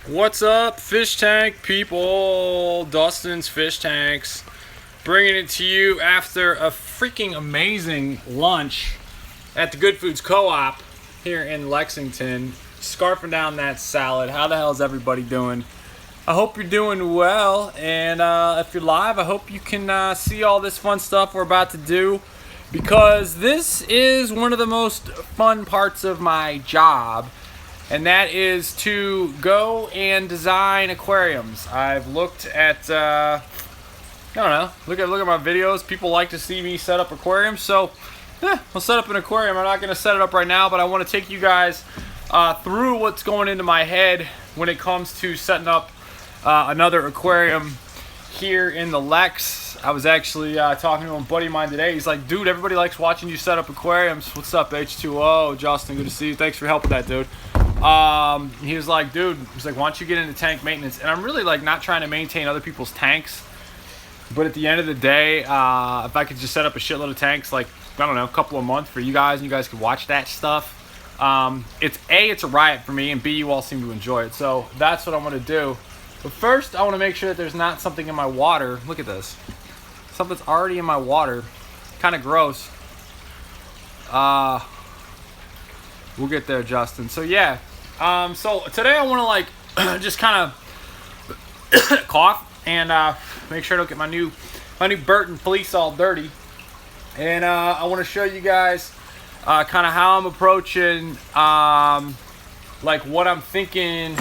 What's up, fish tank people? Dustin's Fish Tanks, bringing it to you after a freaking amazing lunch at the Good Foods Co-op here in Lexington. Scarfing down that salad. How the hell is everybody doing? I hope you're doing well, and if you're live, I hope you can see all this fun stuff we're about to do, because this is one of the most fun parts of my job. And that is to go and design aquariums. I've looked at, I don't know, look at my videos. People like to see me set up aquariums, so I'll set up an aquarium. I'm not going to set it up right now, but I want to take you guys through what's going into my head when it comes to setting up another aquarium here in the Lex. I was actually talking to a buddy of mine today. He's like, dude, everybody likes watching you set up aquariums. What's up, H2O? Justin, good to see you. Thanks for helping that, dude. He was like, dude, he's like, why don't you get into tank maintenance? And I'm really like not trying to maintain other people's tanks, but at the end of the day, if I could just set up a shitload of tanks, like, I don't know, a couple of months for you guys, and you guys could watch that stuff. It's a riot for me, and B, you all seem to enjoy it. So that's what I'm going to do. But first, I want to make sure that there's not something in my water. Look at this. Something's already in my water. Kind of gross. We'll get there, Justin. So yeah. So today I want to like just kind of cough and make sure I don't get my new Burton fleece all dirty. And I want to show you guys kind of how I'm approaching like what I'm thinking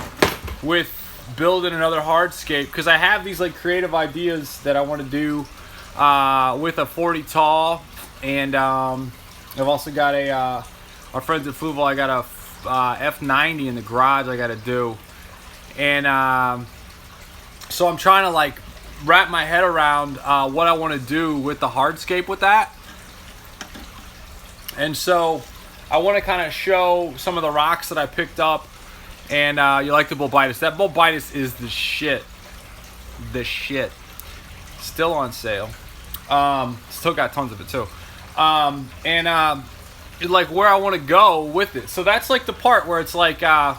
with building another hardscape, because I have these like creative ideas that I want to do with a 40 tall, and I've also got our friends at Fluval, I got a F90 in the garage I got to do, and so I'm trying to like wrap my head around what I want to do with the hardscape with that. And so I want to kind of show some of the rocks that I picked up. And you like the Bulbitis. That Bulbitis is the shit. The shit. Still on sale. Still got tons of it too. Like where I want to go with it. So that's like the part where it's like, and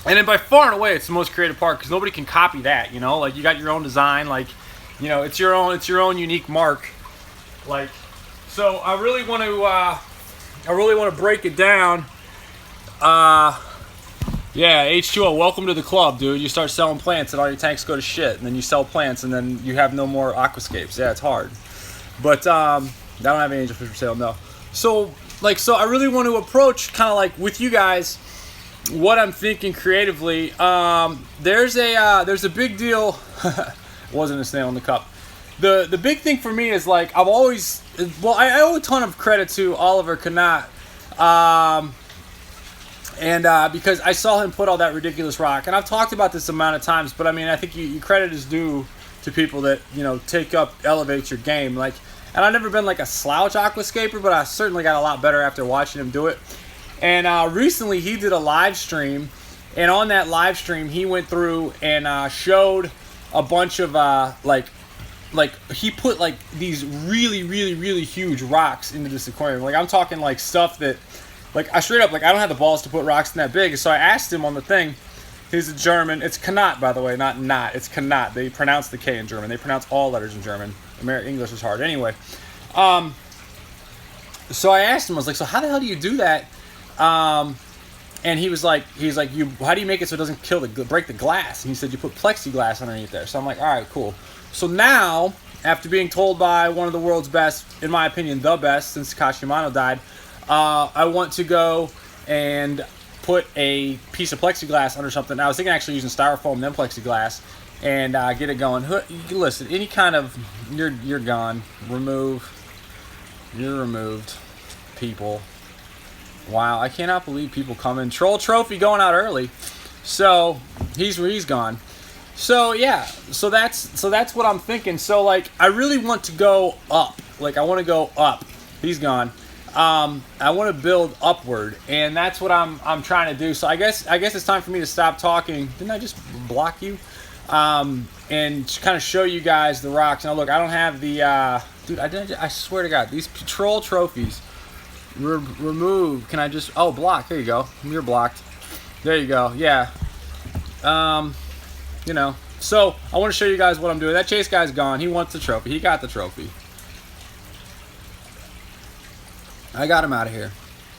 then by far and away, it's the most creative part, because nobody can copy that. You know, like you got your own design. Like, you know, it's your own unique mark. Like, so I really want to break it down. Yeah, H2O, welcome to the club, dude. You start selling plants and all your tanks go to shit, and then you sell plants and then you have no more aquascapes. Yeah, it's hard. But I don't have any angelfish for sale, no. So I really want to approach kind of like with you guys what I'm thinking creatively. There's a big deal. Wasn't a snail in the cup. The big thing for me is like I've always, well, I owe a ton of credit to Oliver Knott. And because I saw him put all that ridiculous rock, and I've talked about this amount of times, but I mean, I think you credit is due to people that, you know, elevate your game. Like, and I've never been like a slouch aquascaper, but I certainly got a lot better after watching him do it. And recently he did a live stream, and on that live stream he went through and showed a bunch of like he put like these really huge rocks into this aquarium. Like, I'm talking like stuff that, like, I straight up, like, I don't have the balls to put rocks in that big. So I asked him on the thing. He's a German. It's Knott, by the way, not Knott. It's Knott. They pronounce the K in German. They pronounce all letters in German. English is hard. Anyway, so I asked him, I was like, so how the hell do you do that? And he's like, how do you make it so it doesn't break the glass? And he said, you put plexiglass underneath there. So I'm like, all right, cool. So now, after being told by one of the world's best, in my opinion, the best since Kashimano died, I want to go and put a piece of plexiglass under something. I was thinking actually using styrofoam, then plexiglass, and get it going. Listen, any kind of, you're gone. You're removed, people. Wow, I cannot believe people come in. Troll Trophy going out early. So he's gone. So yeah, so that's what I'm thinking. So like, I really want to go up. Like, I want to go up. He's gone. I want to build upward, and that's what I'm trying to do. So I guess it's time for me to stop talking. Didn't I just block you? And kind of show you guys the rocks. Now look, I don't have the dude. I swear to God, these troll trophies. Remove. Can I just? Oh, block. There you go. You're blocked. There you go. Yeah. You know, so I want to show you guys what I'm doing. That Chase guy's gone. He wants the trophy. He got the trophy. I got him out of here.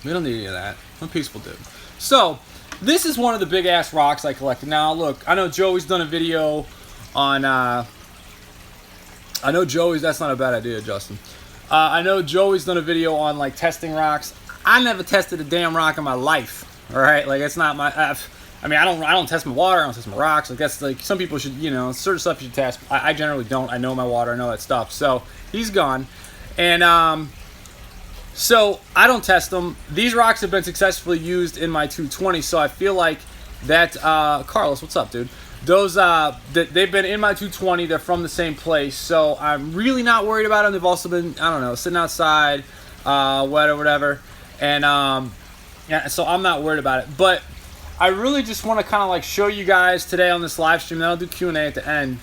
We don't need any of that. I'm a peaceful dude. So this is one of the big ass rocks I collected. Now look, I know Joey's done a video on I know Joey's, that's not a bad idea, Justin. I know Joey's done a video on like testing rocks. I never tested a damn rock in my life. All right, like it's not my. I mean, I don't test my water. I don't test my rocks. Like that's like some people should, you know, certain stuff you should test. I generally don't. I know my water. I know that stuff. So he's gone, and so I don't test them. These rocks have been successfully used in my 220. So I feel like that. Carlos, what's up, dude? Those they've been in my 220. They're from the same place, so I'm really not worried about them. They've also been, I don't know, sitting outside, wet or whatever, and yeah, so I'm not worried about it. But I really just want to kind of like show you guys today on this live stream. Then I'll do Q&A at the end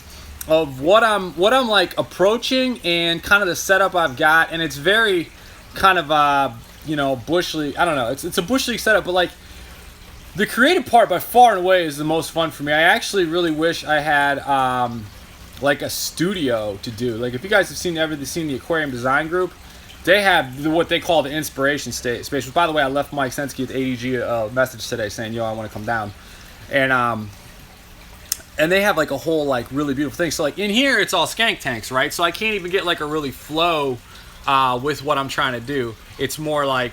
of what I'm like approaching and kind of the setup I've got, and it's very kind of you know, bush league. I don't know. It's a bush league setup, but like. The creative part by far and away is the most fun for me. I actually really wish I had like a studio to do. Like if you guys have seen the Aquarium Design Group, they have what they call the inspiration space. Which, by the way, I left Mike Sensky at ADG a message today saying, "Yo, I want to come down," and they have like a whole like really beautiful thing. So like in here, it's all skank tanks, right? So I can't even get like a really flow with what I'm trying to do. It's more like.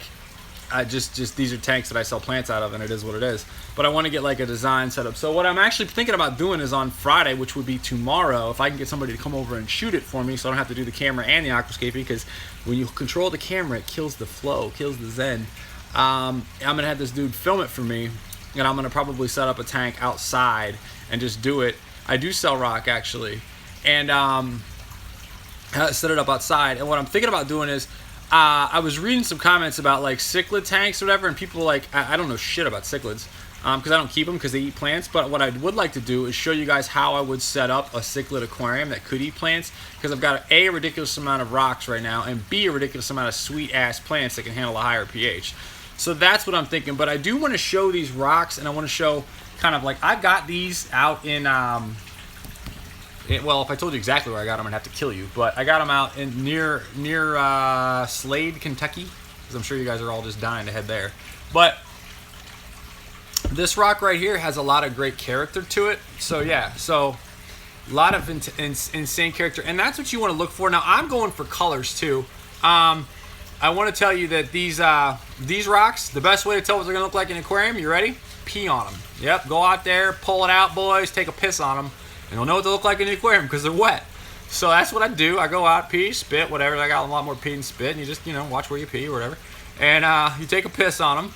Just these are tanks that I sell plants out of, and it is what it is. But I want to get like a design set up. So what I'm actually thinking about doing is on Friday, which would be tomorrow, if I can get somebody to come over and shoot it for me so I don't have to do the camera and the aquascaping, because when you control the camera, it kills the flow, kills the zen. I'm going to have this dude film it for me, and I'm going to probably set up a tank outside and just do it. I do sell rock, actually, and set it up outside. And what I'm thinking about doing is, I was reading some comments about like cichlid tanks or whatever, and people like, I don't know shit about cichlids because I don't keep them because they eat plants. But what I would like to do is show you guys how I would set up a cichlid aquarium that could eat plants, because I've got a ridiculous amount of rocks right now, and B, a ridiculous amount of sweet ass plants that can handle a higher pH. So that's what I'm thinking. But I do want to show these rocks, and I want to show kind of like, I've got these out in well, if I told you exactly where I got them, I'd have to kill you. But I got them out in near Slade, Kentucky, because I'm sure you guys are all just dying to head there. But this rock right here has a lot of great character to it. So yeah, so a lot of insane character, and that's what you want to look for. Now I'm going for colors too. I want to tell you that these rocks, the best way to tell what they're gonna look like in an aquarium. You ready? Pee on them. Yep, go out there, pull it out, boys. Take a piss on them. And you'll know what they look like in the aquarium because they're wet. So that's what I do. I go out, pee, spit, whatever. I got a lot more pee and spit, and you just, you know, watch where you pee or whatever. And you take a piss on them,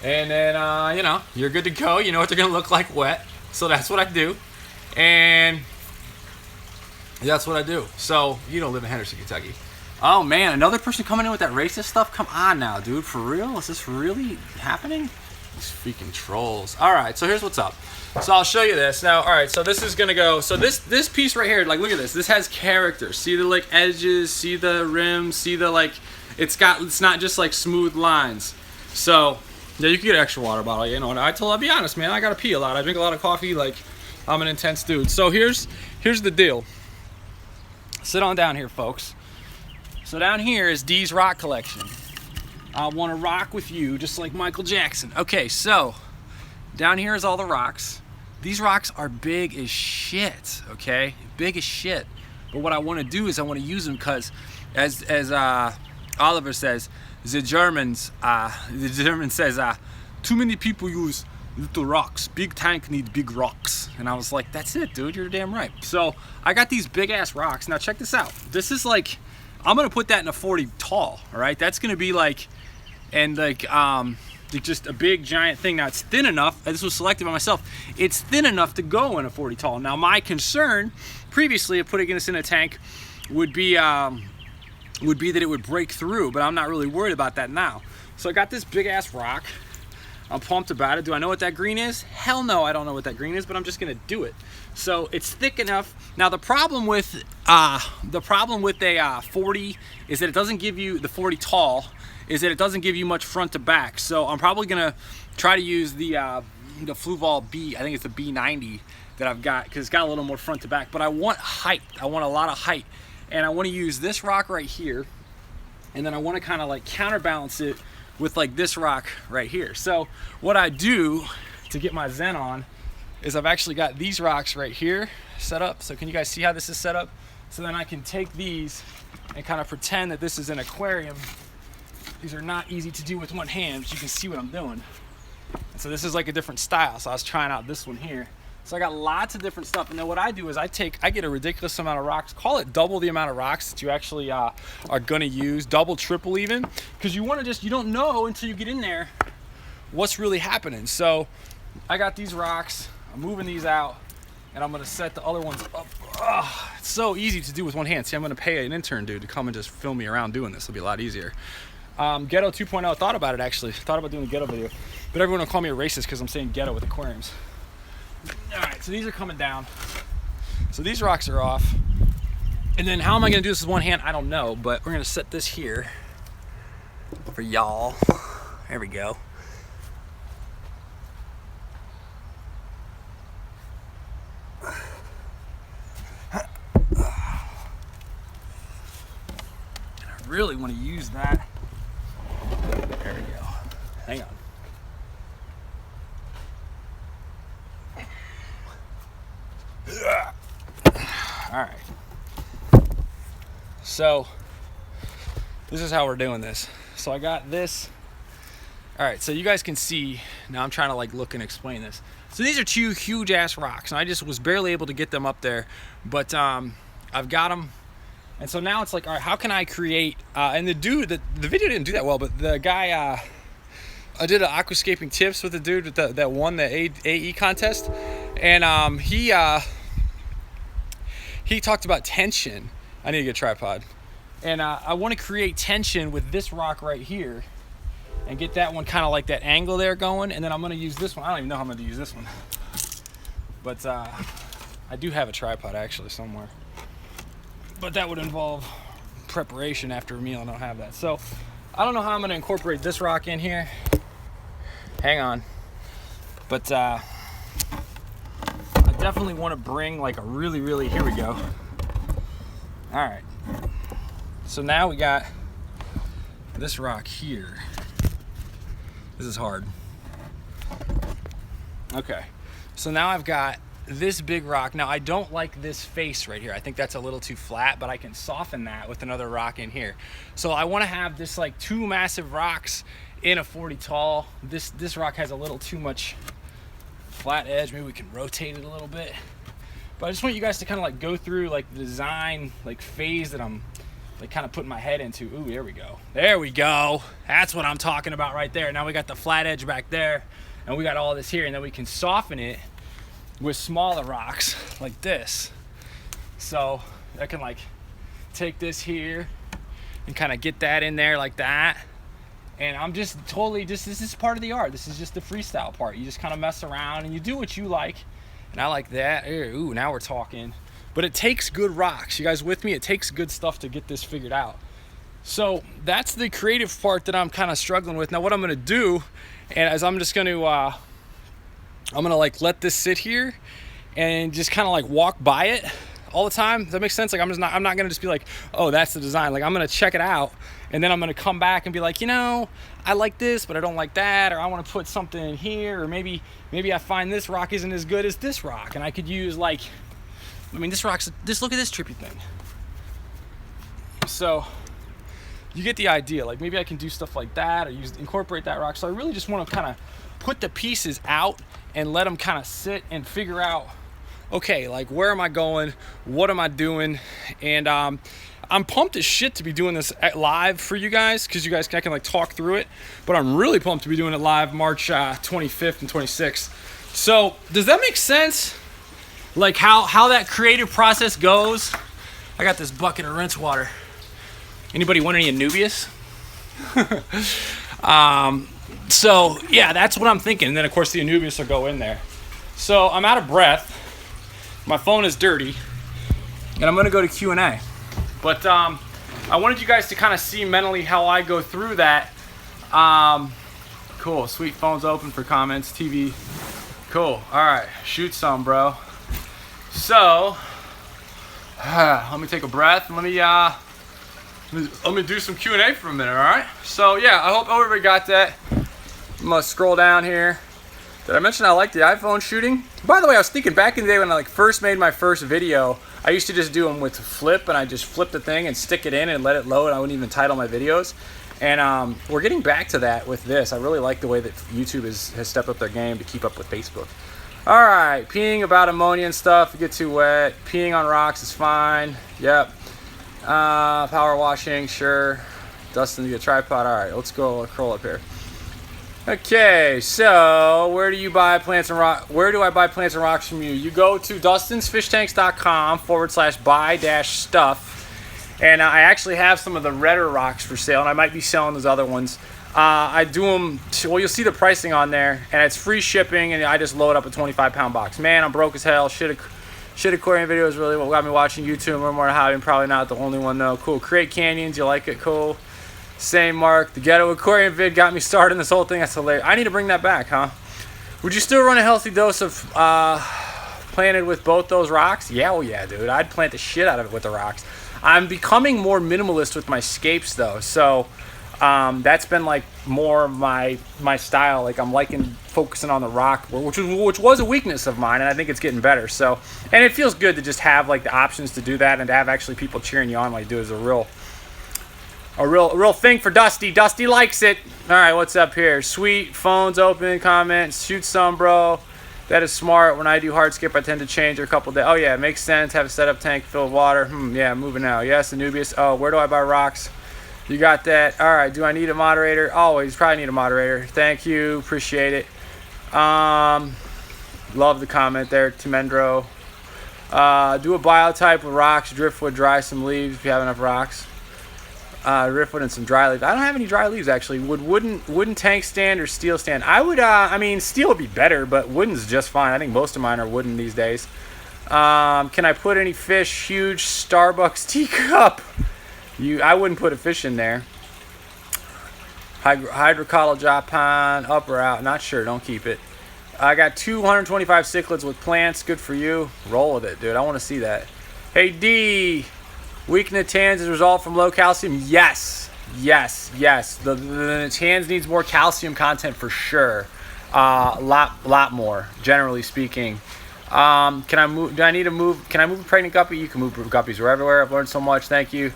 and then, you know, you're good to go. You know what they're going to look like wet. So that's what I do. And that's what I do. So you don't live in Henderson, Kentucky. Oh, man, another person coming in with that racist stuff? Come on now, dude. For real? Is this really happening? These freaking trolls. All right, so here's what's up. So I'll show you this now. All right, so this is gonna go. So this piece right here, like, look at this. This has character. See the like edges. See the rims. See the like. It's not just like smooth lines. So yeah, you can get an extra water bottle. You know, and I'll be honest, man. I gotta pee a lot. I drink a lot of coffee. Like, I'm an intense dude. So here's the deal. Sit on down here, folks. So down here is Dee's rock collection. I want to rock with you, just like Michael Jackson. Okay, so down here is all the rocks. These rocks are big as shit, okay? Big as shit. But what I want to do is I want to use them because, as Oliver says, the German says, too many people use little rocks. Big tank need big rocks. And I was like, that's it, dude. You're damn right. So I got these big ass rocks. Now check this out. This is like, I'm gonna put that in a 40 tall. All right, that's gonna be like, and like just a big giant thing. Now it's thin enough. This was selected by myself. It's thin enough to go in a 40 tall. Now my concern previously of putting this in a tank would be that it would break through, but I'm not really worried about that now. So I got this big ass rock. I'm pumped about it. Do I know what that green is? Hell no, I don't know what that green is, but I'm just gonna do it. So it's thick enough. Now the problem with a 40 is that it doesn't give you, the 40 tall, is that it doesn't give you much front to back. So I'm probably gonna try to use the Fluval B, I think it's the B90 that I've got, because it's got a little more front to back, but I want height. I want a lot of height, and I want to use this rock right here, and then I want to kind of like counterbalance it with like this rock right here. So what I do to get my zen on is I've actually got these rocks right here set up. So can you guys see how this is set up? So then I can take these and kind of pretend that this is an aquarium. These are not easy to do with one hand, but you can see what I'm doing. And so this is like a different style. So I was trying out this one here. So I got lots of different stuff. And then what I do is I get a ridiculous amount of rocks, call it double the amount of rocks that you actually are gonna use, double, triple even, because you don't know until you get in there what's really happening. So I got these rocks, I'm moving these out, and I'm gonna set the other ones up. Oh, it's so easy to do with one hand. See, I'm gonna pay an intern dude to come and just film me around doing this. It'll be a lot easier. Ghetto 2.0, thought about it actually. Thought about doing a ghetto video, but everyone will call me a racist because I'm saying ghetto with aquariums. All right, so these are coming down. So these rocks are off. And then how am I gonna do this with one hand? I don't know, but we're gonna set this here for y'all. There we go. I really want to use that. There we go. Hang on. All right. So this is how we're doing this. So I got this. All right, so you guys can see, now I'm trying to like look and explain this. So these are two huge ass rocks, and I just was barely able to get them up there, but I've got them. And so now it's like, all right, how can I create, and the video didn't do that well, but the guy, I did an aquascaping tips with the dude with that won the AE contest, and he talked about tension. I need to get a tripod. And I want to create tension with this rock right here and get that one kind of like that angle there going. And then I'm going to use this one. I don't even know how I'm going to use this one. But I do have a tripod actually somewhere. But that would involve preparation after a meal. I don't have that. So I don't know how I'm going to incorporate this rock in here. Hang on. But I definitely want to bring like a really, here we go. All right. So now we got this rock here. This is hard. Okay. So now I've got this big rock. Now I don't like this face right here. I think that's a little too flat, but I can soften that with another rock in here. So I want to have this like two massive rocks in a 40 tall. This rock has a little too much flat edge. Maybe we can rotate it a little bit. But I just want you guys to kind of like go through like the design like phase that I'm like kind of putting my head into. Ooh, there we go. There we go. That's what I'm talking about right there. Now we got the flat edge back there, and we got all this here, and then we can soften it with smaller rocks like this. So I can like take this here and kind of get that in there like that. And I'm just totally this is part of the art. This is just the freestyle part. You just kind of mess around and you do what you like. And I like that. Ooh, now we're talking. But it takes good rocks. You guys with me? It takes good stuff to get this figured out. So that's the creative part that I'm kind of struggling with. Now what I'm gonna do, and as I'm just gonna like let this sit here and just kind of like walk by it all the time. Does that make sense? Like I'm not gonna just be like, oh, that's the design. Like I'm gonna check it out, and then I'm gonna come back and be like, you know, I like this, but I don't like that, or I want to put something in here, or maybe I find this rock isn't as good as this rock, and I could use like, I mean, look at this trippy thing. So you get the idea. Like maybe I can do stuff like that, or incorporate that rock. So I really just want to kind of put the pieces out and let them kind of sit and figure out, okay, like where am I going? What am I doing? And I'm pumped as shit to be doing this live for you guys, because you guys can like talk through it. But I'm really pumped to be doing it live March 25th and 26th. So does that make sense? Like how that creative process goes? I got this bucket of rinse water. Anybody want any Anubias? So yeah, that's what I'm thinking. And then of course the Anubias will go in there. So I'm out of breath. My phone is dirty, and I'm gonna go to Q&A. But I wanted you guys to kind of see mentally how I go through that. Cool, sweet. Phone's open for comments. TV Cool. All right, shoot some, bro. So, let me take a breath. Let me do some Q&A for a minute. All right. So yeah, I hope everybody got that. I'm gonna scroll down here. Did I mention I like the iPhone shooting? By the way, I was thinking back in the day when I first made my first video, I used to just do them with flip, and I just flip the thing and stick it in and let it load. I wouldn't even title my videos. And we're getting back to that with this. I really like the way that YouTube has stepped up their game to keep up with Facebook. All right, peeing about ammonia and stuff. If you get too wet. Peeing on rocks is fine. Yep. Power washing, sure. Dustin, you a tripod. All right, let's go curl up here. Okay, so where do you buy plants and rock? Where do I buy plants and rocks from you? You go to dustinsfishtanks.com/buy-stuff. And I actually have some of the redder rocks for sale, and I might be selling those other ones. I do them, well, you'll see the pricing on there, and it's free shipping, and I just load up a 25-pound box. Man, I'm broke as hell. Shit aquarium videos really what got me watching YouTube. We're more hobby. I'm probably not the only one, though. Cool. Create canyons. You like it? Cool. Same Mark. The ghetto aquarium vid got me started in this whole thing. That's hilarious. I need to bring that back, huh? Would you still run a healthy dose of planted with both those rocks? Yeah, well, yeah, dude. I'd plant the shit out of it with the rocks. I'm becoming more minimalist with my scapes, though. So that's been like more my style. Like I'm liking focusing on the rock, which was a weakness of mine, and I think it's getting better. So, and it feels good to just have like the options to do that, and to have actually people cheering you on while you do it is a real thing for Dusty. Dusty likes it. All right, what's up here? Sweet. Phones open. Comments. Shoot some, bro. That is smart. When I do hardscape, I tend to change a couple days. Oh yeah, it makes sense. Have a setup tank filled with water. Yeah, moving now. Yes, Anubius. Oh, where do I buy rocks? You got that. All right. Do I need a moderator? Always. Probably need a moderator. Thank you. Appreciate it. Love the comment there, Timendro. Do a biotype with rocks. Driftwood. Dry some leaves if you have enough rocks. Driftwood and some dry leaves. I don't have any dry leaves actually. Would wooden tank stand or steel stand? I would. I mean, steel would be better, but wooden's just fine. I think most of mine are wooden these days. Can I put any fish? Huge Starbucks teacup. I wouldn't put a fish in there. Hydrocolloid Japan, up or out? Not sure. Don't keep it. I got 225 cichlids with plants. Good for you. Roll with it, dude. I want to see that. Hey D. Weakening the tans is a result from low calcium. Yes. The tans needs more calcium content for sure. Lot more, generally speaking. Can I move? Do I need to move? Can I move a pregnant guppy? You can move guppies. We're everywhere. I've learned so much. Thank you.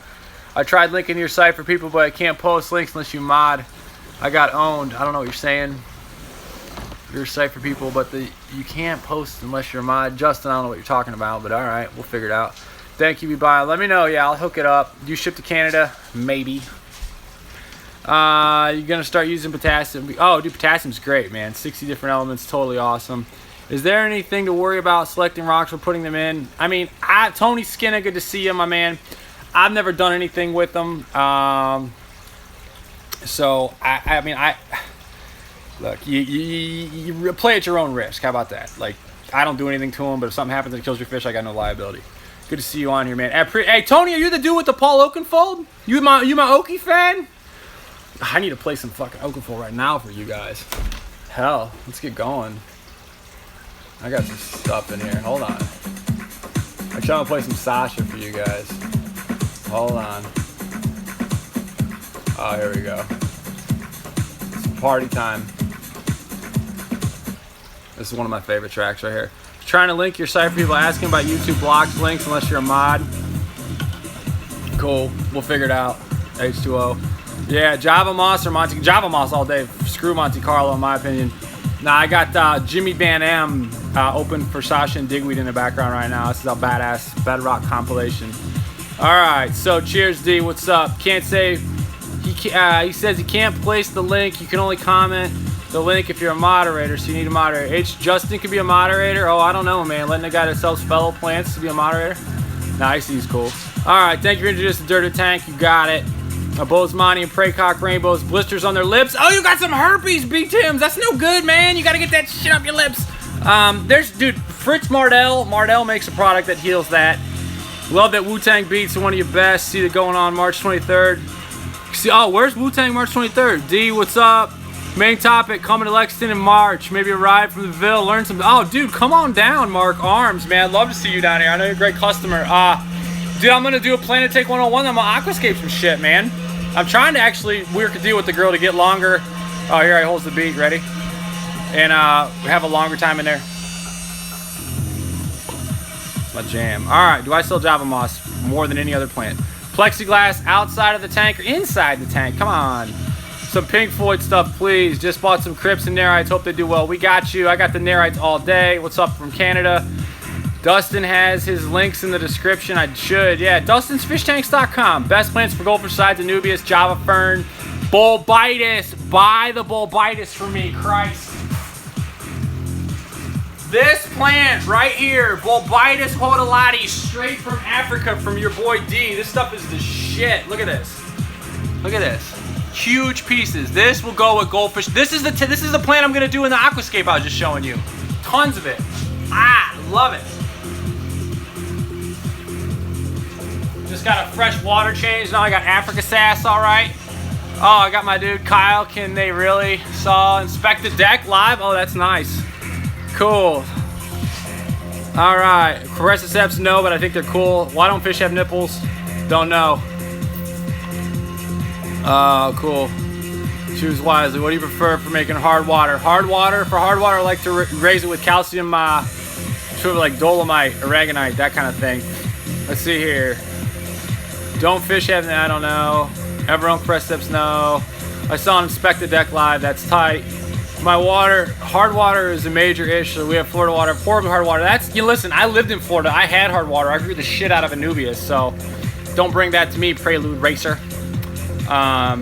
I tried linking your site for people, but I can't post links unless you mod. I got owned. I don't know what you're saying. Your site for people, but you can't post unless you're mod. Justin, I don't know what you're talking about, but all right, we'll figure it out. Thank you, B-Buy. Let me know. Yeah, I'll hook it up. Do you ship to Canada? Maybe. You're going to start using potassium. Oh, dude, potassium's great, man. 60 different elements. Totally awesome. Is there anything to worry about selecting rocks or putting them in? I mean, Tony Skinner, good to see you, my man. I've never done anything with them. So, I mean, look, you play at your own risk. How about that? Like, I don't do anything to them, but if something happens that kills your fish, I got no liability. Good to see you on here, man. Hey, Tony, are you the dude with the Paul Oakenfold? You my Okie fan? I need to play some fucking Oakenfold right now for you guys. Hell, let's get going. I got some stuff in here. Hold on. I'm trying to play some Sasha for you guys. Hold on. Oh, here we go. It's party time. This is one of my favorite tracks right here. Trying to link your site for people asking about YouTube blocks links unless you're a mod. Cool. We'll figure it out. H2O. Yeah, Java Moss or Java Moss all day. Screw Monte Carlo in my opinion. Now I got Jimmy Van M open for Sasha and Digweed in the background right now. This is a badass Bedrock compilation. All right, so cheers D. What's up? Can't say he says he can't place the link. You can only comment the link if you're a moderator, so you need a moderator. Justin could be a moderator. Oh, I don't know, man. Letting a guy that sells fellow plants to be a moderator. Nice, he's cool. All right, thank you for introducing the Dirty Tank. You got it. Bozemonte and Praycock rainbows, blisters on their lips. Oh, you got some herpes, B-Tims. That's no good, man. You got to get that shit up your lips. Dude, Fritz Mardell. Mardell makes a product that heals that. Love that Wu-Tang Beats are one of your best. See it going on March 23rd. See, oh, where's Wu-Tang March 23rd? D, what's up? Main topic, coming to Lexington in March. Maybe a ride from the Ville, learn some. Oh, dude, come on down, Mark Arms, man. I'd love to see you down here. I know you're a great customer. Dude, I'm gonna do a Planet Take 101. I'm gonna aquascape some shit, man. I'm trying to actually work a deal with the girl to get longer. Oh, here I holds the beat, ready? And we have a longer time in there. My jam. All right, do I sell Java moss more than any other plant? Plexiglass outside of the tank or inside the tank? Come on. Some pink Floyd stuff, please. Just bought some crypts and nerites. Hope they do well. We got you. I got the nerites all day. What's up from Canada? Dustin has his links in the description. I should. Yeah, DustinsFishTanks.com. Best plants for goldfish sides, Anubias, Java Fern, Bulbitis. Buy the Bulbitis for me, Christ. This plant right here, Bulbitis hodolati, straight from Africa from your boy D. This stuff is the shit. Look at this. Look at this. Huge pieces. This will go with goldfish. This is the plant I'm gonna do in the aquascape I was just showing you. Tons of it. Love it. Just got a fresh water change. Now I got Africa sass, all right. Oh, I got my dude Kyle. Can they really inspect the deck live? Oh, that's nice. Cool. All right. Correciceps, no, but I think they're cool. Why don't fish have nipples? Don't know. Oh, cool. Choose wisely. What do you prefer for making hard water? Hard water? For hard water, I like to raise it with calcium, sort of like dolomite, aragonite, that kind of thing. Let's see here. Don't fish have, I don't know. Ever on Correciceps, no. I saw inspect the deck live, that's tight. My water, hard water is a major issue. We have Florida water, portable hard water. That's, you listen, I lived in Florida. I had hard water. I grew the shit out of Anubias, so don't bring that to me, Prelude Racer. I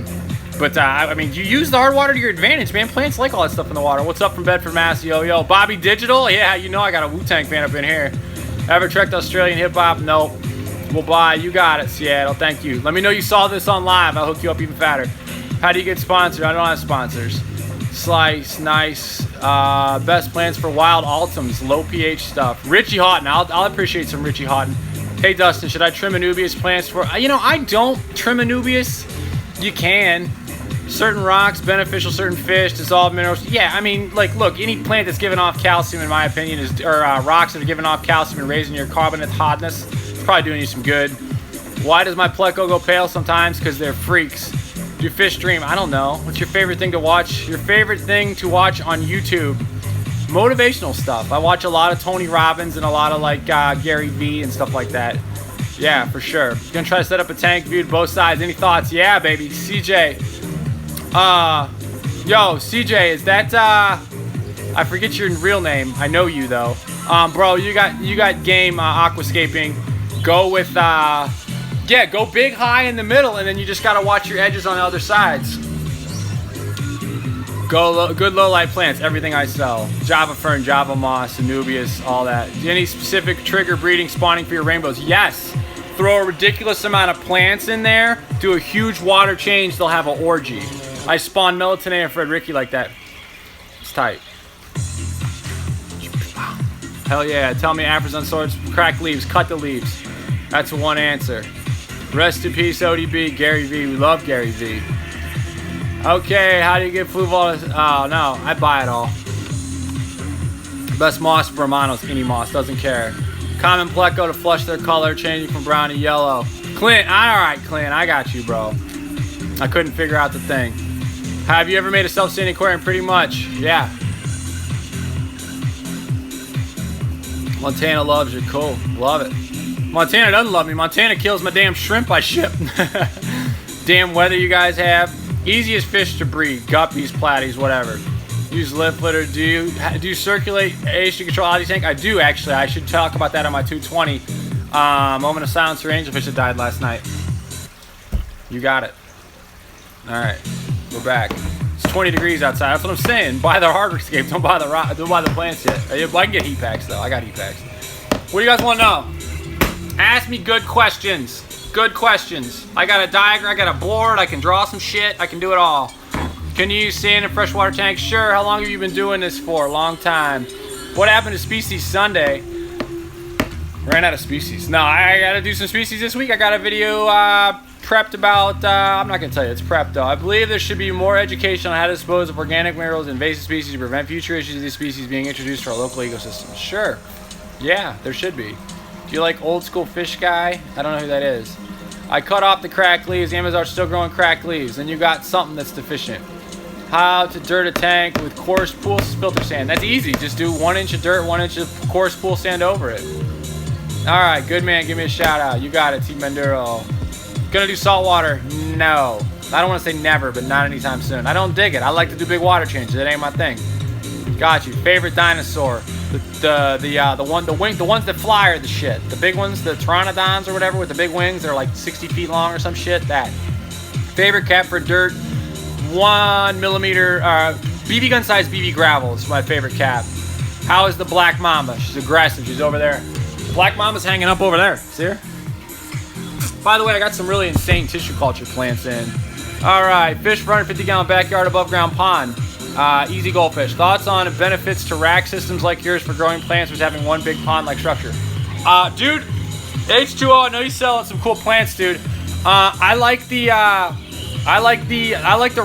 mean, you use the hard water to your advantage, man. Plants like all that stuff in the water. What's up from Bedford, Mass? Yo, Bobby Digital? Yeah, you know I got a Wu-Tang fan up in here. Ever trekked Australian hip-hop? Nope. We'll buy. You got it, Seattle. Thank you. Let me know you saw this on live. I'll hook you up even fatter. How do you get sponsored? I don't have sponsors. Slice, nice. Best plants for wild ultims, low pH stuff. Richie Houghton. I'll appreciate some Richie Houghton. Hey, Dustin, should I trim Anubias plants for... You know, I don't trim Anubias. You can. Certain rocks, beneficial, certain fish, dissolved minerals. Yeah, I mean, like, look, any plant that's giving off calcium, in my opinion, or rocks that are giving off calcium and raising your carbonate hotness, it's probably doing you some good. Why does my pleco go pale sometimes? Because they're freaks. Do you fish stream? I don't know. What's your favorite thing to watch? Your favorite thing to watch on YouTube? Motivational stuff. I watch a lot of Tony Robbins and a lot of, like, Gary Vee and stuff like that. Yeah, for sure. Gonna try to set up a tank, viewed both sides. Any thoughts? Yeah, baby. CJ. Yo, CJ, is that, I forget your real name. I know you, though. Bro, you got game, aquascaping. Go with, yeah, go big, high in the middle, and then you just gotta watch your edges on the other sides. Go good low light plants, everything I sell. Java Fern, Java Moss, Anubias, all that. Any specific trigger breeding, spawning for your rainbows? Yes. Throw a ridiculous amount of plants in there, do a huge water change, they'll have an orgy. I spawn Melatonin and Fred Ricky like that. It's tight. Hell yeah, tell me Afros on swords, crack leaves, cut the leaves. That's one answer. Rest in peace, ODB, Gary V. We love Gary V. Okay, how do you get flu ball? Oh no, I buy it all. Best moss for Romanos, any moss, doesn't care. Common pleco to flush their color, changing from brown to yellow. Clint, alright Clint, I got you, bro. I couldn't figure out the thing. Have you ever made a self-standing aquarium? Pretty much, yeah. Montana loves you, cool, love it. Montana doesn't love me. Montana kills my damn shrimp I ship. Damn weather you guys have. Easiest fish to breed. Guppies, platies, whatever. Use lip litter. Do you circulate H to control algae tank? I do, actually. I should talk about that on my 220. Moment of silence for angelfish that died last night. You got it. All right, we're back. It's 20 degrees outside. That's what I'm saying. Buy the hardscapes. Don't buy the plants yet. I can get heat packs though. I got heat packs. What do you guys want to know? Ask me good questions. Good questions. I got a diagram. I got a board. I can draw some shit. I can do it all. Can you use sand in freshwater tanks? Sure. How long have you been doing this for? A long time. What happened to Species Sunday? Ran out of species. No, I gotta do some species this week. I got a video prepped about, I'm not going to tell you, it's prepped though. I believe there should be more education on how to dispose of organic minerals and invasive species to prevent future issues of these species being introduced to our local ecosystems. Sure. Yeah, there should be. Do you like old school fish guy? I don't know who that is. I cut off the cracked leaves. The Amazons are still growing cracked leaves. Then you got something that's deficient. How to dirt a tank with coarse pool filter sand. That's easy. Just do 1 inch of dirt, 1 inch of coarse pool sand over it. All right, good man. Give me a shout out. You got it, Team Banduro. Gonna do saltwater? No. I don't want to say never, but not anytime soon. I don't dig it. I like to do big water changes. It ain't my thing. Got you. Favorite dinosaur? The ones that fly are the shit. The big ones, the pteranodons or whatever with the big wings, they're like 60 feet long or some shit. That. Favorite cat for dirt? 1 millimeter, BB gun size BB gravel is my favorite cat. How is the black mamba? She's aggressive. She's over there. The black mamba's hanging up over there. See her? By the way, I got some really insane tissue culture plants in. All right, fish for 150-gallon backyard above ground pond. Easy goldfish. Thoughts on benefits to rack systems like yours for growing plants versus having one big pond-like structure? Dude, H2O. I know you're selling some cool plants, dude. I like the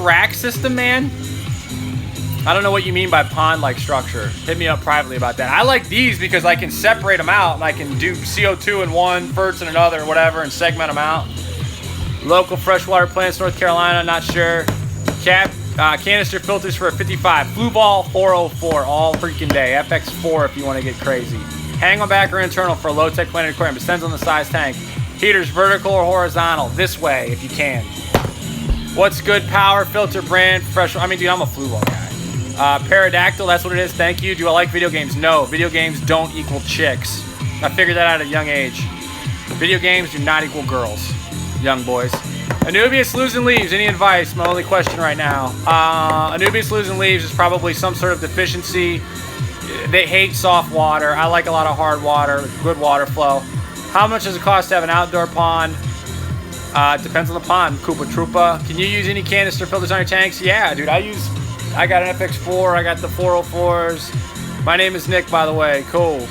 rack system, man. I don't know what you mean by pond-like structure. Hit me up privately about that. I like these because I can separate them out and I can do CO2 in one, ferts in another, or whatever, and segment them out. Local freshwater plants, North Carolina, not sure. Canister filters for a 55. Fluval 404 all freaking day. FX4 if you want to get crazy. Hang on back or internal for a low-tech planted aquarium. It depends on the size tank. Heaters vertical or horizontal. This way if you can. What's good power filter brand? Fresh. I mean, dude, I'm a Fluval guy. Pterodactyl, that's what it is. Thank you. Do I like video games? No. Video games don't equal chicks. I figured that out at a young age. Video games do not equal girls. Young boys. Anubias losing leaves. Any advice? My only question right now. Anubias losing leaves is probably some sort of deficiency. They hate soft water. I like a lot of hard water, good water flow. How much does it cost to have an outdoor pond? Depends on the pond. Koopa Troopa. Can you use any canister filters on your tanks? Yeah, dude. I got an FX4. I got the 404s. My name is Nick, by the way. Cool.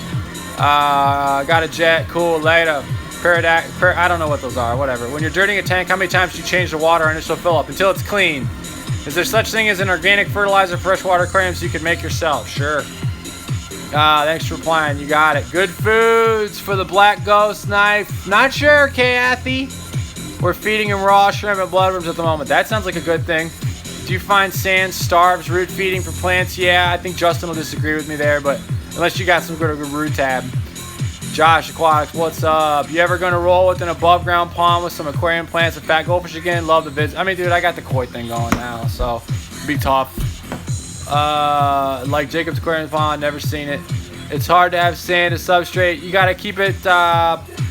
Got a jet. Cool. Later. I don't know what those are. Whatever. When you're dirtying a tank, how many times do you change the water and initial fill up until it's clean? Is there such thing as an organic fertilizer freshwater aquariums you can make yourself? Sure. Thanks for replying. You got it. Good foods for the black ghost knife. Not sure, Kathy. We're feeding him raw shrimp and bloodworms at the moment. That sounds like a good thing. Do you find sand starves root feeding for plants? Yeah, I think Justin will disagree with me there, but unless you got some good root tab. Josh Aquatics, what's up? You ever gonna roll with an above ground pond with some aquarium plants and fat goldfish again? Love the vids. I mean, dude, I got the koi thing going now, so it'll be tough. Like Jacob's aquarium pond, never seen it. It's hard to have sand as substrate. You gotta keep it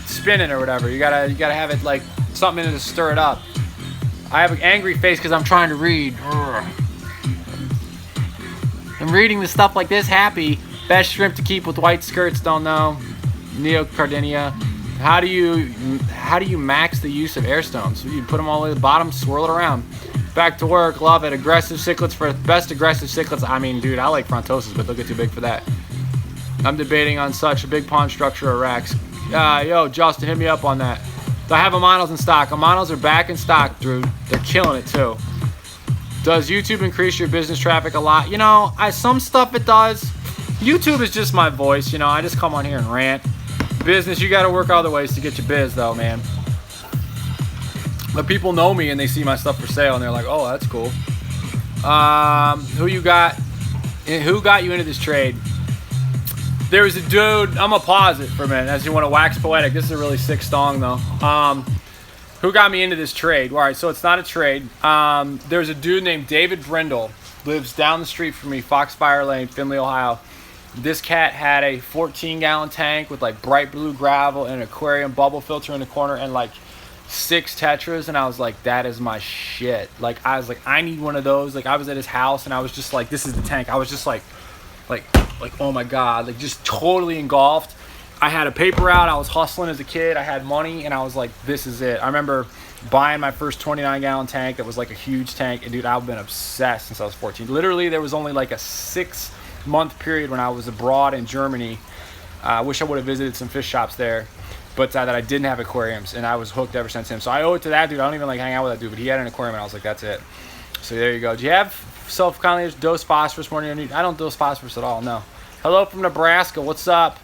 spinning or whatever. You gotta have it like something in it to stir it up. I have an angry face because I'm trying to read. Urgh. I'm reading the stuff like this. Happy. Best shrimp to keep with white skirts. Don't know. Neocardinia. How do you max the use of air stones? You put them all at the bottom, swirl it around. Back to work. Love it. Aggressive cichlids for best aggressive cichlids. I mean, dude, I like frontosis, but they'll get too big for that. I'm debating on such a big pond structure or racks. Yo, Justin, hit me up on that. I have Amanos in stock. Amanos are back in stock, Drew. They're killing it too. Does YouTube increase your business traffic a lot? You know, some stuff it does. YouTube is just my voice, you know. I just come on here and rant. Business, you got to work other ways to get your biz, though, man. But people know me and they see my stuff for sale and they're like, "Oh, that's cool." Who got you into this trade? There was a dude, I'm gonna pause it for a minute as you want to wax poetic. This is a really sick song though. Who got me into this trade? All right, so it's not a trade. There's a dude named David Brindle, lives down the street from me, Foxfire Lane, Findlay, Ohio. This cat had a 14-gallon tank with like bright blue gravel and an aquarium bubble filter in the corner and like 6 tetras, and I was like, that is my shit. Like, I was like, I need one of those. Like, I was at his house and I was just like, this is the tank. I was just like, oh my God, like just totally engulfed. I had a paper route. I was hustling as a kid. I had money and I was like, this is it. I remember buying my first 29-gallon tank that was like a huge tank. And dude, I've been obsessed since I was 14. Literally, there was only like a 6-month period when I was abroad in Germany. I wish I would have visited some fish shops there. but that I didn't have aquariums, and I was hooked ever since him. So I owe it to that dude. I don't even like hang out with that dude, but he had an aquarium, and I was like, that's it. So there you go. Do you have self-kindly dose phosphorus more than you need? I don't dose phosphorus at all, no. Hello from Nebraska. What's up?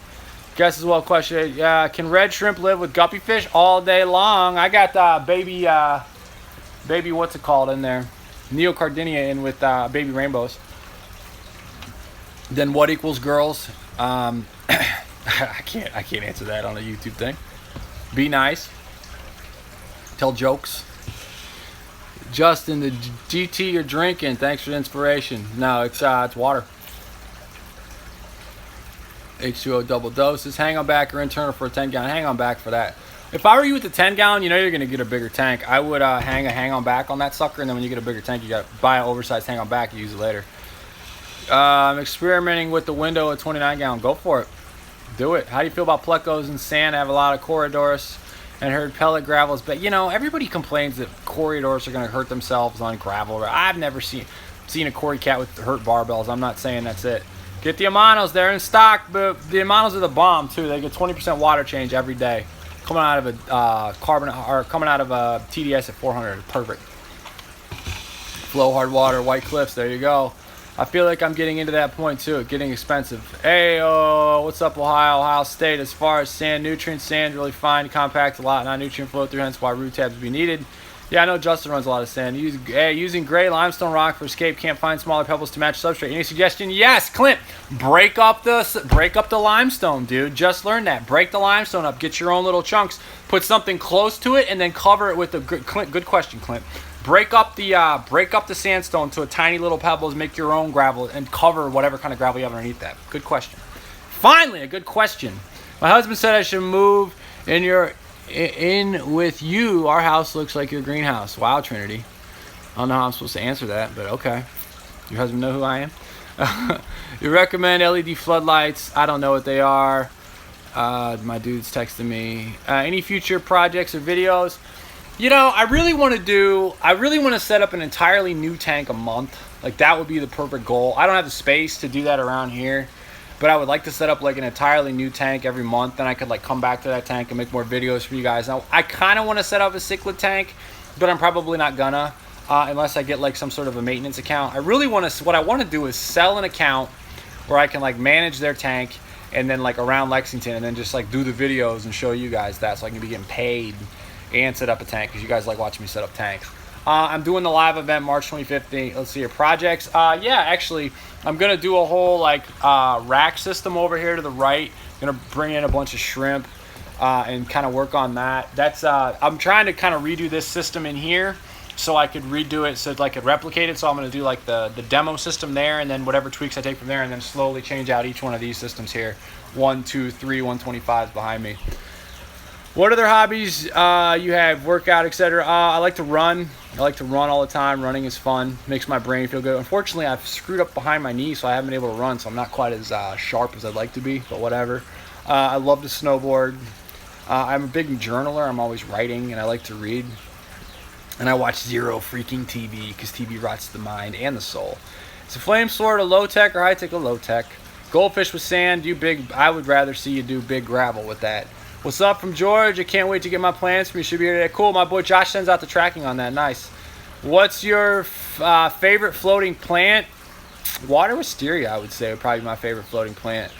Guess as well question. Can red shrimp live with guppy fish all day long? I got baby what's it called in there? Neocardinia in with baby rainbows. Then what equals girls? I can't answer that on a YouTube thing. Be nice. Tell jokes. Justin, the GT you're drinking. Thanks for the inspiration. No, it's water. H2O double doses. Hang on back or internal for a 10 gallon. Hang on back for that. If I were you with the 10 gallon, you know you're gonna get a bigger tank. I would hang on back on that sucker, and then when you get a bigger tank, you gotta buy an oversized hang on back and use it later. I'm experimenting with the window at 29 gallon. Go for it. Do it. How do you feel about plecos and sand? I have a lot of corridors and heard pellet gravels, but you know, everybody complains that corridors are going to hurt themselves on gravel. I've never seen a Cory cat with hurt barbells. I'm not saying that's it. Get the Amanos. They're in stock, but the Amanos are the bomb too. They get 20% water change every day. Coming out of a coming out of a TDS at 400. Perfect. Flow hard water, White Cliffs. There you go. I feel like I'm getting into that point too, getting expensive. Hey, what's up, Ohio State? As far as sand nutrients, sand really fine, compact, a lot, not nutrient flow through, hence why root tabs would be needed. Yeah, I know Justin runs a lot of sand. Using gray limestone rock for escape, can't find smaller pebbles to match substrate. Any suggestion? Yes, Clint. Break up the limestone, dude. Just learned that. Break the limestone up. Get your own little chunks. Put something close to it, and then cover it with the good question, Clint. Break up the sandstone to a tiny little pebbles. Make your own gravel and cover whatever kind of gravel you have underneath that. Good question. Finally, a good question. My husband said I should move in with you. Our house looks like your greenhouse. Wow, Trinity. I don't know how I'm supposed to answer that, but okay. Your husband know who I am? You recommend LED floodlights? I don't know what they are. My dude's texting me. Any future projects or videos? You know, I really want to set up an entirely new tank a month. Like, that would be the perfect goal. I don't have the space to do that around here, but I would like to set up like an entirely new tank every month. Then I could like come back to that tank and make more videos for you guys. Now, I kind of want to set up a cichlid tank, but I'm probably not gonna unless I get like some sort of a maintenance account. What I want to do is sell an account where I can like manage their tank and then like around Lexington, and then just like do the videos and show you guys that, so I can be getting paid and set up a tank, because you guys like watching me set up tanks. I'm doing the live event March 25th. Let's see your projects. Yeah, actually, I'm gonna do a whole like rack system over here to the right. I'm gonna bring in a bunch of shrimp and kind of work on that. That's I'm trying to kind of redo this system in here so I could redo it so like it replicated. So I'm gonna do like the demo system there, and then whatever tweaks I take from there, and then slowly change out each one of these systems here. 1, 2, 3, 125s behind me. What other hobbies you have? Workout, etc. I like to run. I like to run all the time. Running is fun. Makes my brain feel good. Unfortunately, I've screwed up behind my knee, so I haven't been able to run. So I'm not quite as sharp as I'd like to be, but whatever. I love to snowboard. I'm a big journaler. I'm always writing, and I like to read. And I watch zero freaking TV, because TV rots the mind and the soul. Is a flame sword a low tech or high tech? A low tech. Goldfish with sand. I would rather see you do big gravel with that. What's up from George? I can't wait to get my plans from you. Should be here today. Cool. My boy Josh sends out the tracking on that. Nice. What's your favorite floating plant? Water wisteria, I would say, would probably be my favorite floating plant.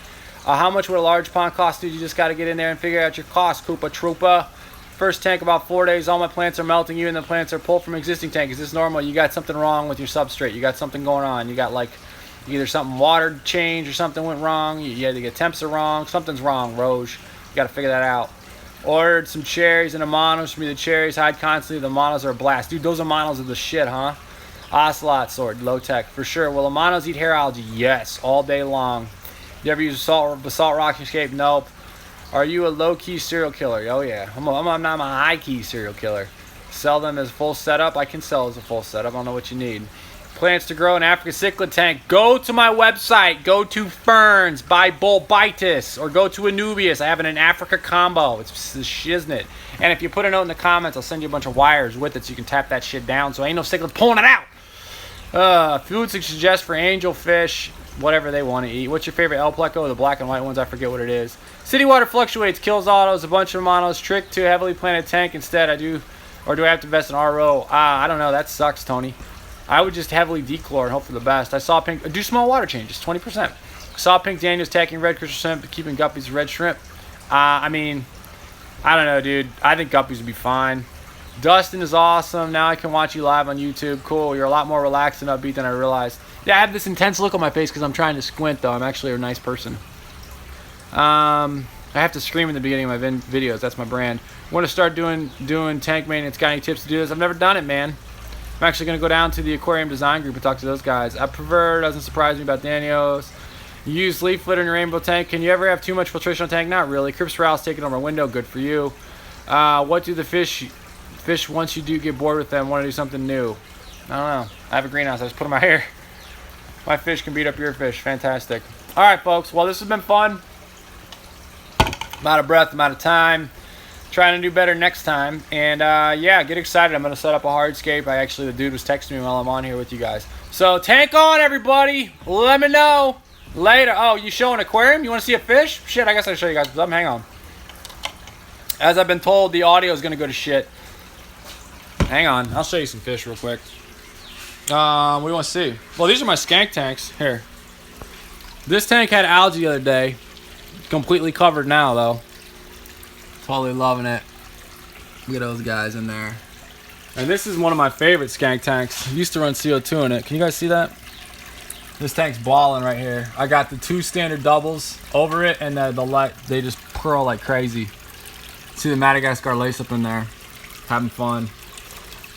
How much would a large pond cost, dude? You just got to get in there and figure out your cost. Koopa Troopa. First tank about 4 days. All my plants are melting. You and the plants are pulled from existing tank. Is this normal? You got something wrong with your substrate. You got something going on. You got like either something water change or something went wrong. You had to get temps are wrong. Something's wrong, Roge. Got to figure that out. Ordered some cherries and Amanos for me. The cherries hide constantly. The Amanos are a blast. Dude, those Amanos are the shit, huh? Ocelot sword, low tech, for sure. Will Amanos eat hair algae? Yes, all day long. You ever use basalt rock escape? Nope. Are you a low-key serial killer? Oh, yeah. I'm a high-key serial killer. Sell them as full setup? I can sell as a full setup. I don't know what you need. Plants to grow in Africa cichlid tank. Go to my website. Go to Ferns. Buy Bulbitis. Or go to Anubias. I have an Africa combo. It's the shiznit. And if you put a note in the comments, I'll send you a bunch of wires with it so you can tap that shit down so ain't no cichlid pulling it out. Food to suggest for angelfish. whatever they want to eat. What's your favorite El Pleco? The black and white ones, I forget what it is. City water fluctuates, kills autos, a bunch of monos. Trick to a heavily planted tank instead. Do I have to invest in RO? I don't know. That sucks, Tony. I would just heavily dechlor and hope for the best. I saw pink. Do small water changes, 20%. Saw Pink Daniels attacking red crystal shrimp, keeping guppies red shrimp. I mean, I don't know, dude. I think guppies would be fine. Dustin is awesome. Now I can watch you live on YouTube. Cool. You're a lot more relaxed and upbeat than I realized. Yeah, I have this intense look on my face because I'm trying to squint, though. I'm actually a nice person. I have to scream in the beginning of my videos. That's my brand. Want to start doing tank maintenance. Got any tips to do this? I've never done it, man. I'm actually going to go down to the Aquarium design group and talk to those guys. I prefer, doesn't surprise me about Daniels. You use leaf litter in your rainbow tank. Can you ever have too much filtration on tank? Not really. Crips Ralph's taking over my window. Good for you. What do the fish once you do get bored with them want to do something new? I don't know. I have a greenhouse. I just put in my hair. My fish can beat up your fish. Fantastic. All right, folks. Well, this has been fun. I'm out of breath. I'm out of time. Trying to do better next time. And yeah, get excited. I'm going to set up a hardscape. The dude was texting me while I'm on here with you guys. So tank on, everybody. Let me know later. Oh, you showing aquarium? You want to see a fish? Shit, I guess I'll show you guys. Hang on. As I've been told, the audio is going to go to shit. Hang on. I'll show you some fish real quick. What do you want to see? Well, these are my skank tanks. Here. This tank had algae the other day. Completely covered now, though. Totally loving it. Look at those guys in there. And this is one of my favorite skank tanks. Used to run CO2 in it. Can you guys see that? This tank's balling right here. I got the 2 standard doubles over it, and the light, they just curl like crazy. See the Madagascar lace up in there. Having fun.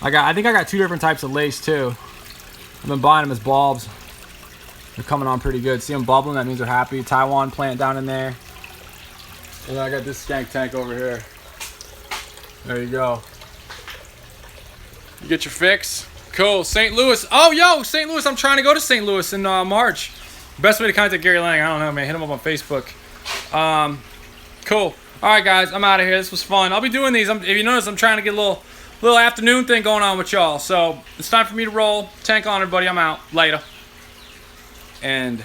I think I got 2 different types of lace too. I've been buying them as bulbs. They're coming on pretty good. See them bubbling? That means they're happy. Taiwan plant down in there. And then I got this skank tank over here. There you go. You get your fix. Cool. St. Louis. Oh, yo, St. Louis. I'm trying to go to St. Louis in March. Best way to contact Gary Lang, I don't know, man. Hit him up on Facebook. Cool. All right, guys. I'm out of here. This was fun. I'll be doing these. If you notice, I'm trying to get a little afternoon thing going on with y'all. So it's time for me to roll. Tank on, everybody. I'm out. Later. And